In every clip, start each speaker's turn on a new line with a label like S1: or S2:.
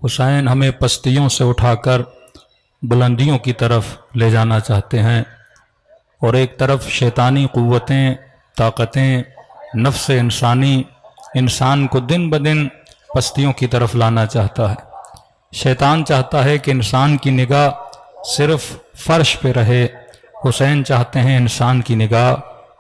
S1: حسین ہمیں پستیوں سے اٹھا کر بلندیوں کی طرف لے جانا چاہتے ہیں، اور ایک طرف شیطانی قوتیں، طاقتیں، نفس انسانی انسان کو دن بدن پستیوں کی طرف لانا چاہتا ہے۔ شیطان چاہتا ہے کہ انسان کی نگاہ صرف فرش پہ رہے، حسین چاہتے ہیں انسان کی نگاہ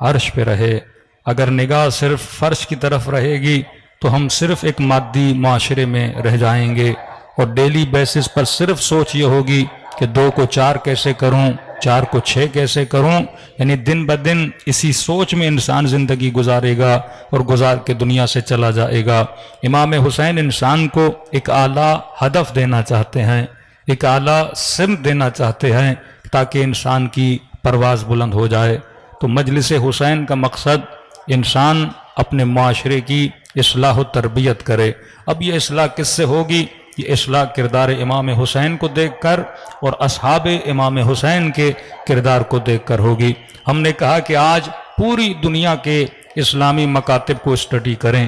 S1: عرش پہ رہے۔ اگر نگاہ صرف فرش کی طرف رہے گی تو ہم صرف ایک مادی معاشرے میں رہ جائیں گے، اور ڈیلی بیسس پر صرف سوچ یہ ہوگی کہ 2 کو 4 کیسے کروں، 4 کو 6 کیسے کروں، یعنی دن بدن اسی سوچ میں انسان زندگی گزارے گا اور گزار کے دنیا سے چلا جائے گا۔ امام حسین انسان کو ایک اعلیٰ ہدف دینا چاہتے ہیں، ایک اعلیٰ سمت دینا چاہتے ہیں تاکہ انسان کی پرواز بلند ہو جائے۔ تو مجلس حسین کا مقصد انسان اپنے معاشرے کی اصلاح و تربیت کرے۔ اب یہ اصلاح کس سے ہوگی؟ یہ اصلاح کردار امام حسین کو دیکھ کر اور اصحاب امام حسین کے کردار کو دیکھ کر ہوگی۔ ہم نے کہا کہ آج پوری دنیا کے اسلامی مکاتب کو اسٹڈی کریں۔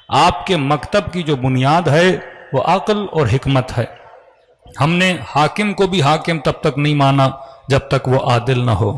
S1: آپ کے مکتب کی جو بنیاد ہے وہ عقل اور حکمت ہے۔ ہم نے حاکم کو بھی حاکم تب تک نہیں مانا جب تک وہ عادل نہ ہو،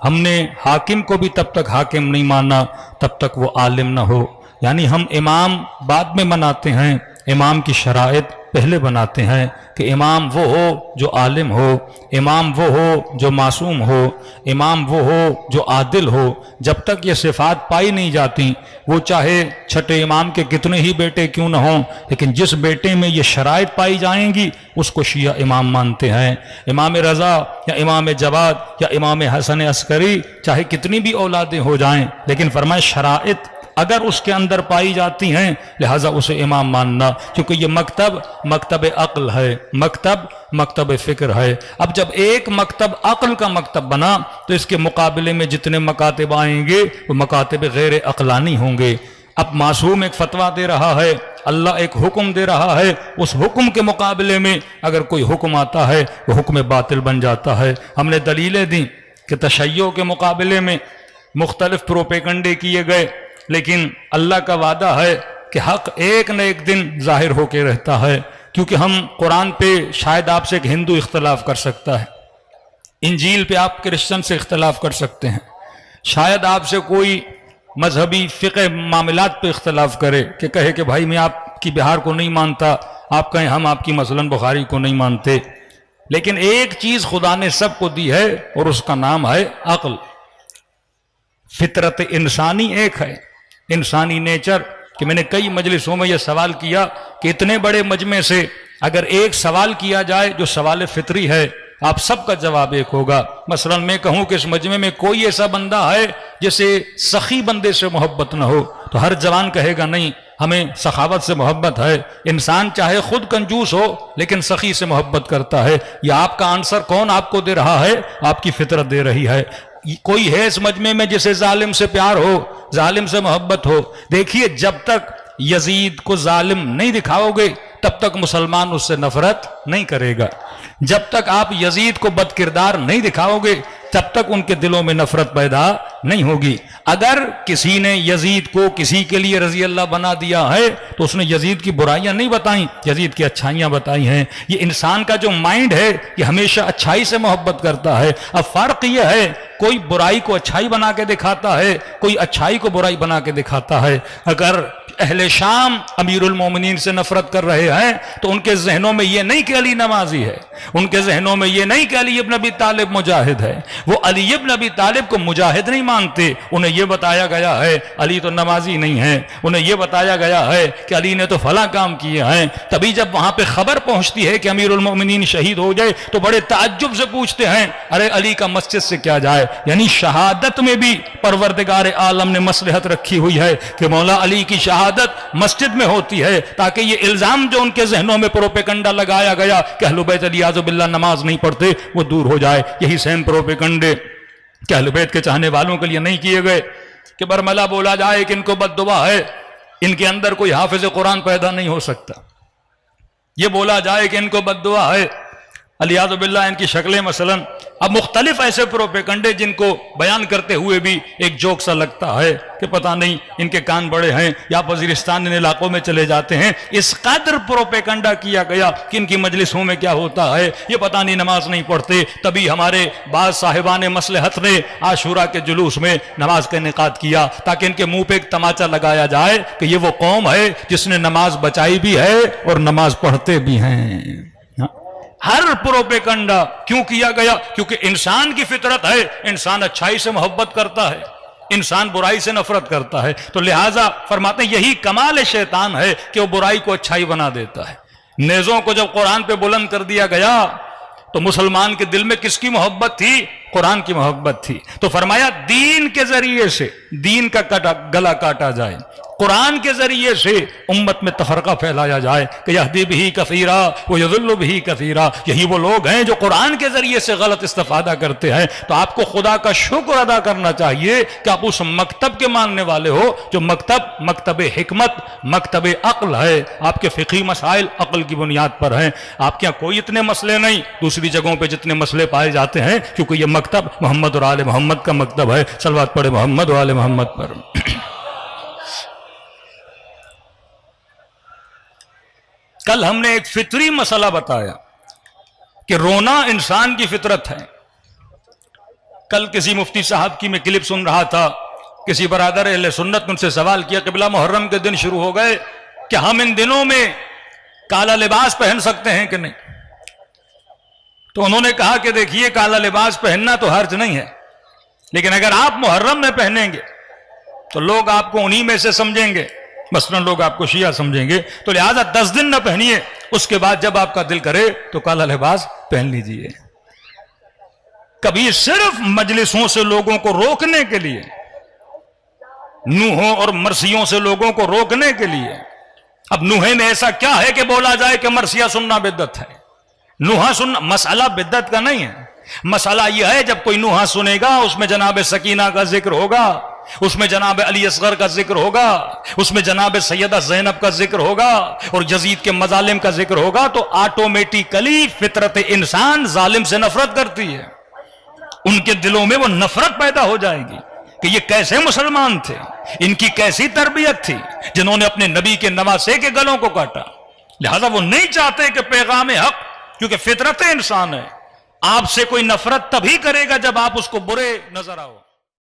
S1: ہم نے حاکم کو بھی تب تک حاکم نہیں مانا تب تک وہ عالم نہ ہو۔ یعنی ہم امام بعد میں بناتے ہیں، امام کی شرائط پہلے بناتے ہیں کہ امام وہ ہو جو عالم ہو، امام وہ ہو جو معصوم ہو، امام وہ ہو جو عادل ہو۔ جب تک یہ صفات پائی نہیں جاتی، وہ چاہے چھٹے امام کے کتنے ہی بیٹے کیوں نہ ہوں، لیکن جس بیٹے میں یہ شرائط پائی جائیں گی اس کو شیعہ امام مانتے ہیں۔ امام رضا یا امام جواد یا امام حسن عسکری چاہے کتنی بھی اولادیں ہو جائیں، لیکن فرمائے شرائط اگر اس کے اندر پائی جاتی ہیں لہٰذا اسے امام ماننا، کیونکہ یہ مکتب عقل ہے، مکتب فکر ہے۔ اب جب ایک مکتب عقل کا مکتب بنا تو اس کے مقابلے میں جتنے مکاتب آئیں گے وہ مکاتب غیر عقلانی ہوں گے۔ اب معصوم ایک فتویٰ دے رہا ہے، اللہ ایک حکم دے رہا ہے، اس حکم کے مقابلے میں اگر کوئی حکم آتا ہے وہ حکم باطل بن جاتا ہے۔ ہم نے دلیلیں دیں کہ تشیع کے مقابلے میں مختلف پروپیگنڈے کیے گئے، لیکن اللہ کا وعدہ ہے کہ حق ایک نہ ایک دن ظاہر ہو کے رہتا ہے۔ کیونکہ ہم قرآن پہ شاید آپ سے ایک ہندو اختلاف کر سکتا ہے، انجیل پہ آپ کرسچن سے اختلاف کر سکتے ہیں، شاید آپ سے کوئی مذہبی فقہ معاملات پہ اختلاف کرے کہ کہے کہ بھائی میں آپ کی بہار کو نہیں مانتا، آپ کہیں ہم آپ کی مثلاً بخاری کو نہیں مانتے، لیکن ایک چیز خدا نے سب کو دی ہے اور اس کا نام ہے عقل۔ فطرت انسانی ایک ہے، انسانی نیچر، کہ میں نے کئی مجلسوں میں یہ سوال کیا کہ اتنے بڑے مجمع سے اگر ایک سوال کیا جائے جو سوال فطری ہے، آپ سب کا جواب ایک ہوگا۔ مثلا میں کہوں کہ اس مجمع میں کوئی ایسا بندہ ہے جسے سخی بندے سے محبت نہ ہو، تو ہر جوان کہے گا نہیں ہمیں سخاوت سے محبت ہے۔ انسان چاہے خود کنجوس ہو لیکن سخی سے محبت کرتا ہے۔ یہ آپ کا آنسر کون آپ کو دے رہا ہے؟ آپ کی فطرت دے رہی ہے۔ کوئی ہے اس مجمع میں جسے ظالم سے پیار ہو، ظالم سے محبت ہو؟ دیکھیے جب تک یزید کو ظالم نہیں دکھاؤ گے تب تک مسلمان اس سے نفرت نہیں کرے گا۔ جب تک آپ یزید کو بد کردار نہیں دکھاؤ گے تب تک ان کے دلوں میں نفرت پیدا نہیں ہوگی۔ اگر کسی نے یزید کو کسی کے لیے رضی اللہ بنا دیا ہے تو اس نے یزید کی برائیاں نہیں بتائیں، یزید کی اچھائیاں بتائی ہیں۔ یہ انسان کا جو مائنڈ ہے یہ ہمیشہ اچھائی سے محبت کرتا ہے۔ اب فرق یہ ہے کوئی برائی کو اچھائی بنا کے دکھاتا ہے، کوئی اچھائی کو برائی بنا کے دکھاتا ہے۔ اگر اہل شام امیر المومنین سے نفرت کر رہے ہیں تو ان کے ذہنوں میں یہ نہیں کہ علی نمازی ہے، ان کے ذہنوں میں یہ نہیں کہ علی ابن ابی طالب مجاہد ہے۔ وہ علی ابن ابی طالب کو مجاہد نہیں مانتے، انہیں یہ بتایا گیا ہے علی تو نمازی نہیں ہے، انہیں یہ بتایا گیا ہے کہ علی نے تو فلاں کام کیے ہیں۔ تبھی جب وہاں پہ خبر پہنچتی ہے کہ امیر المومنین شہید ہو جائے تو بڑے تعجب سے پوچھتے ہیں ارے علی کا مسجد سے کیا جائے؟ یعنی شہادت میں بھی پروردگار عالم نے مصلحت رکھی ہوئی ہے کہ مولا علی کی شہادت مسجد میں ہوتی ہے، تاکہ یہ الزام جو ان کے ذہنوں میں پروپیگنڈا لگایا گیا کہ اہل بیت علی اعوذ باللہ نماز نہیں پڑھتے وہ دور ہو جائے۔ یہی سیم پروپیگنڈے کہ اہل بیت کے چاہنے والوں کے لیے نہیں کیے گئے کہ برملا بولا جائے کہ ان کو بد دعا ہے، ان کے اندر کوئی حافظ قرآن پیدا نہیں ہو سکتا، یہ بولا جائے کہ ان کو بد دعا ہے، علی اعوذ باللہ ان کی شکلیں مثلا اب مختلف ایسے پروپیگنڈے جن کو بیان کرتے ہوئے بھی ایک جوک سا لگتا ہے کہ پتہ نہیں ان کے کان بڑے ہیں یا وزیرستان ان علاقوں میں چلے جاتے ہیں، اس قدر پروپیگنڈا کیا گیا کہ ان کی مجلسوں میں کیا ہوتا ہے یہ پتہ نہیں، نماز نہیں پڑھتے۔ تبھی ہمارے بعض صاحبان مصلحت نے عاشورہ کے جلوس میں نماز کا انعقاد کیا تاکہ ان کے منہ پہ ایک تماچا لگایا جائے کہ یہ وہ قوم ہے جس نے نماز بچائی بھی ہے اور نماز پڑھتے بھی ہیں۔ ہر پروپیگنڈا کیوں کیا گیا؟ کیونکہ انسان کی فطرت ہے، انسان اچھائی سے محبت کرتا ہے، انسان برائی سے نفرت کرتا ہے، تو لہٰذا فرماتے ہیں یہی کمال شیطان ہے کہ وہ برائی کو اچھائی بنا دیتا ہے۔ نیزوں کو جب قرآن پہ بلند کر دیا گیا تو مسلمان کے دل میں کس کی محبت تھی؟ قرآن کی محبت تھی۔ تو فرمایا دین کے ذریعے سے دین کا گلا کاٹا جائے، قرآن کے ذریعے سے امت میں تفرقہ پھیلایا جائے کہ یہدی بہ کثیرا ویضل بہ کثیرا۔ یہی وہ لوگ ہیں جو قرآن کے ذریعے سے غلط استفادہ کرتے ہیں۔ تو آپ کو خدا کا شکر ادا کرنا چاہیے کہ آپ اس مکتب کے ماننے والے ہو جو مکتب حکمت، مکتب عقل ہے۔ آپ کے فقہی مسائل عقل کی بنیاد پر ہیں۔ آپ کے یہاں کوئی اتنے مسئلے نہیں دوسری جگہوں پہ جتنے مسئلے پائے جاتے ہیں، کیونکہ یہ مکتب محمد اور آل محمد کا مکتب ہے۔ صلوات پڑھے محمد و آل محمد پر۔ کل ہم نے ایک فطری مسئلہ بتایا کہ رونا انسان کی فطرت ہے۔ کل کسی مفتی صاحب کی میں کلپ سن رہا تھا، کسی برادر اہل سنت نے ان سے سوال کیا کہ بلا محرم کے دن شروع ہو گئے، کہ ہم ان دنوں میں کالا لباس پہن سکتے ہیں کہ نہیں؟ تو انہوں نے کہا کہ دیکھیے کالا لباس پہننا تو حرج نہیں ہے، لیکن اگر آپ محرم میں پہنیں گے تو لوگ آپ کو انہی میں سے سمجھیں گے، مثلا لوگ آپ کو شیعہ سمجھیں گے، تو لہٰذا 10 دن نہ پہنیے، اس کے بعد جب آپ کا دل کرے تو کالا لباس پہن لیجئے۔ کبھی صرف مجلسوں سے لوگوں کو روکنے کے لیے، نوحوں اور مرثیوں سے لوگوں کو روکنے کے لیے، اب نوحے میں ایسا کیا ہے کہ بولا جائے کہ مرثیہ سننا بدعت ہے؟ نوحہ سننا مسئلہ بدعت کا نہیں ہے، مسئلہ یہ ہے جب کوئی نوحہ سنے گا اس میں جناب سکینہ کا ذکر ہوگا، اس میں جناب علی اصغر کا ذکر ہوگا، اس میں جناب سیدہ زینب کا ذکر ہوگا اور یزید کے مظالم کا ذکر ہوگا، تو آٹومیٹیکلی فطرت انسان ظالم سے نفرت کرتی ہے، ان کے دلوں میں وہ نفرت پیدا ہو جائے گی کہ یہ کیسے مسلمان تھے، ان کی کیسی تربیت تھی جنہوں نے اپنے نبی کے نواسے کے گلوں کو کاٹا۔ لہذا وہ نہیں چاہتے کہ پیغام حق، کیونکہ فطرت انسان ہے، آپ سے کوئی نفرت تبھی کرے گا جب آپ اس کو برے نظر آؤ۔